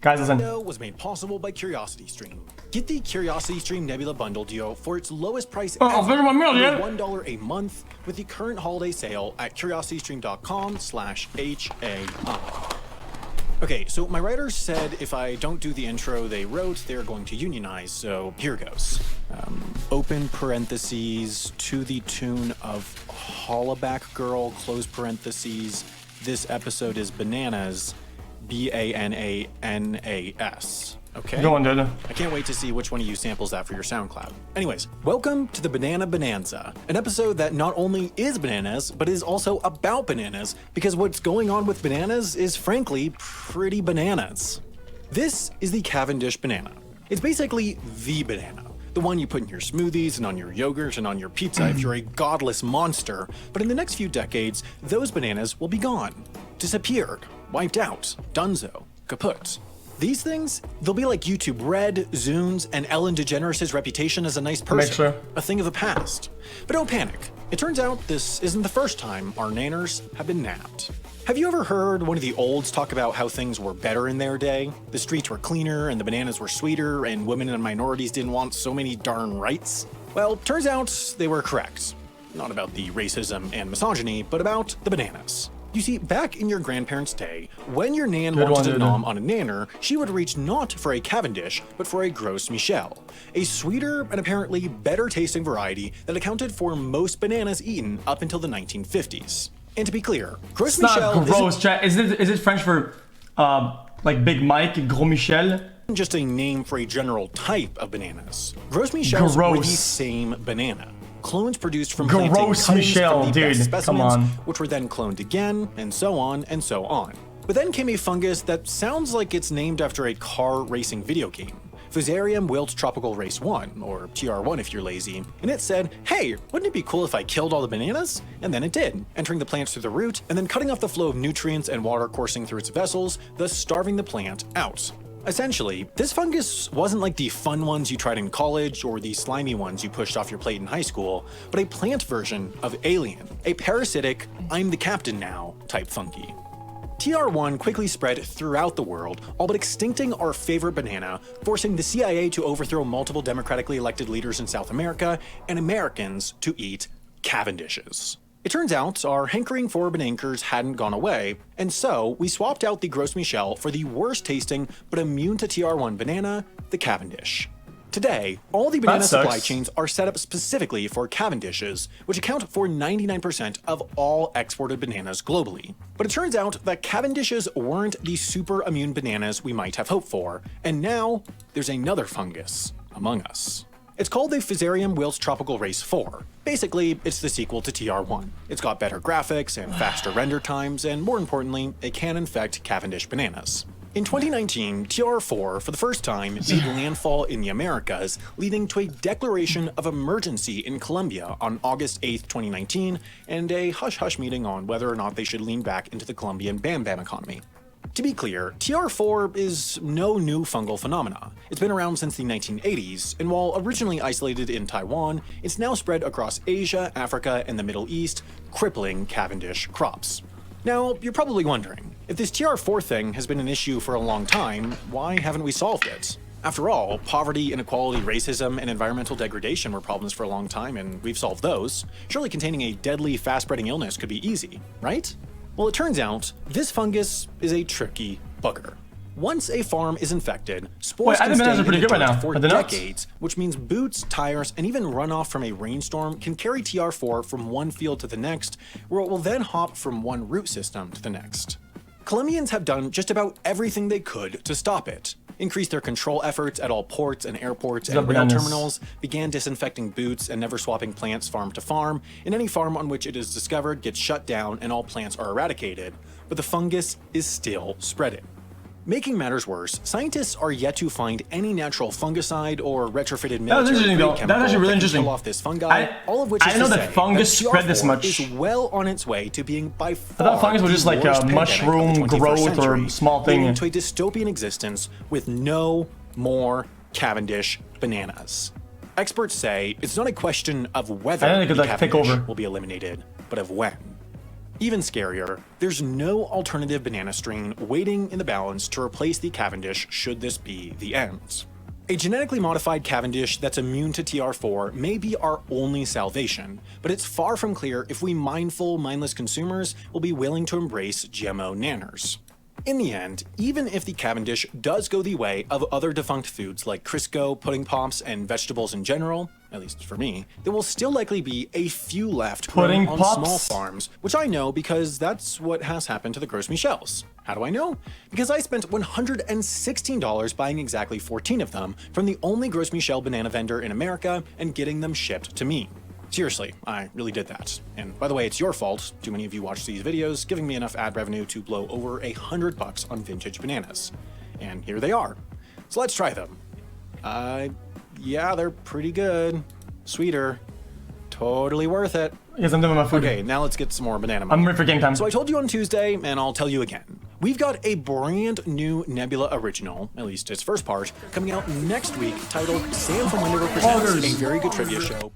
Guys, listen. Video was made possible by CuriosityStream. Get the CuriosityStream Nebula Bundle deal for its lowest price ever, Oh, very much, yeah. $1 a month with the current holiday sale at curiositystream.com/HAI. Okay, so my writers said if I don't do the intro they wrote, they're going to unionize, so here goes. Open parentheses, to the tune of Hollaback Girl, close parentheses. This episode is bananas, BANANAS. Okay? Go on, dude. I can't wait to see which one of you samples that for your SoundCloud. Anyways, welcome to the Banana Bonanza, an episode that not only is bananas, but is also about bananas, because what's going on with bananas is frankly pretty bananas. This is the Cavendish banana. It's basically the banana. The one you put in your smoothies and on your yogurt and on your pizza if you're a godless monster. But in the next few decades, those bananas will be gone. Disappeared. Wiped out. Dunzo. Kaput. These things, they'll be like YouTube Red, Zunes, and Ellen DeGeneres' reputation as a nice person. A thing of the past. But don't panic. It turns out this isn't the first time our nanners have been nabbed. Have you ever heard one of the olds talk about how things were better in their day? The streets were cleaner and the bananas were sweeter and women and minorities didn't want so many darn rights? Well, turns out they were correct. Not about the racism and misogyny, but about the bananas. You see, back in your grandparents' day, when your nan wanted to nom on a nanner, she would reach not for a Cavendish, but for a Gros Michel, a sweeter and apparently better tasting variety that accounted for most bananas eaten up until the 1950s. And to be clear, Gros Michel is it French for like Big Mike, Gros Michel? Isn't just a name for a general type of bananas. Gros Michels were the same banana. Clones produced from planting cuttings from the best specimens, which were then cloned again, and so on and so on. But then came a fungus that sounds like it's named after a car racing video game. Fusarium wilt tropical race 1, or TR1 if you're lazy, and it said, hey, wouldn't it be cool if I killed all the bananas? And then it did, entering the plants through the root, and then cutting off the flow of nutrients and water coursing through its vessels, thus starving the plant out. Essentially, this fungus wasn't like the fun ones you tried in college or the slimy ones you pushed off your plate in high school, but a plant version of Alien, a parasitic, I'm the captain now type fungi. TR1 quickly spread throughout the world, all but extincting our favorite banana, forcing the CIA to overthrow multiple democratically elected leaders in South America and Americans to eat Cavendishes. It turns out our hankering for banankers hadn't gone away, and so we swapped out the Gros Michel for the worst tasting but immune to TR1 banana, the Cavendish. Today, all the banana supply chains are set up specifically for Cavendishes, which account for 99% of all exported bananas globally. But it turns out that Cavendishes weren't the super immune bananas we might have hoped for, and now there's another fungus among us. It's called the Fusarium wilt tropical race 4. Basically, it's the sequel to TR1. It's got better graphics and faster render times, and more importantly, it can infect Cavendish bananas. In 2019, TR4 for the first time made landfall in the Americas, leading to a declaration of emergency in Colombia on August 8, 2019, and a hush-hush meeting on whether or not they should lean back into the Colombian Bam Bam economy. To be clear, TR4 is no new fungal phenomena. It's been around since the 1980s, and while originally isolated in Taiwan, it's now spread across Asia, Africa, and the Middle East, crippling Cavendish crops. Now, you're probably wondering, if this TR4 thing has been an issue for a long time, why haven't we solved it? After all, poverty, inequality, racism, and environmental degradation were problems for a long time, and we've solved those. Surely containing a deadly, fast-spreading illness could be easy, right? Well, it turns out, this fungus is a tricky bugger. Once a farm is infected, spores can stay in the dirt for decades, which means boots, tires, and even runoff from a rainstorm can carry TR4 from one field to the next, where it will then hop from one root system to the next. Colombians have done just about everything they could to stop it. Increased their control efforts at all ports and airports and rail terminals, began disinfecting boots and never swapping plants farm to farm, and any farm on which it is discovered gets shut down and all plants are eradicated, but the fungus is still spreading. Making matters worse, scientists are yet to find any natural fungicide or retrofitted military chemical that can kill off this fungi, all of which is to say that fungus spread this much. Is well on its way to being by far I thought fungus was just like a mushroom growth or small thing. Leading to a dystopian existence with no more Cavendish bananas. Experts say it's not a question of whether the Cavendish will be eliminated, but of when. Even scarier, there's no alternative banana strain waiting in the balance to replace the Cavendish should this be the end. A genetically modified Cavendish that's immune to TR4 may be our only salvation, but it's far from clear if we mindful, mindless consumers will be willing to embrace GMO nanners. In the end, even if the Cavendish does go the way of other defunct foods like Crisco, pudding pops, and vegetables in general, at least for me, there will still likely be a few left Pudding grown on pops? small farms, which I know because that's what has happened to the Gros Michels. How do I know? Because I spent $116 buying exactly 14 of them from the only Gros Michel banana vendor in America and getting them shipped to me. Seriously, I really did that. And by the way, it's your fault. Too many of you watch these videos, giving me enough ad revenue to blow over $100 on vintage bananas. And here they are. So let's try them. Yeah, they're pretty good. Sweeter. Totally worth it. Yes, I'm done with my food. Okay, now let's get some more banana money. I'm ready for game time. So I told you on Tuesday, and I'll tell you again. We've got a brand new Nebula original, at least its first part, coming out next week, titled Sam from Wendigo Presents, a very good trivia show.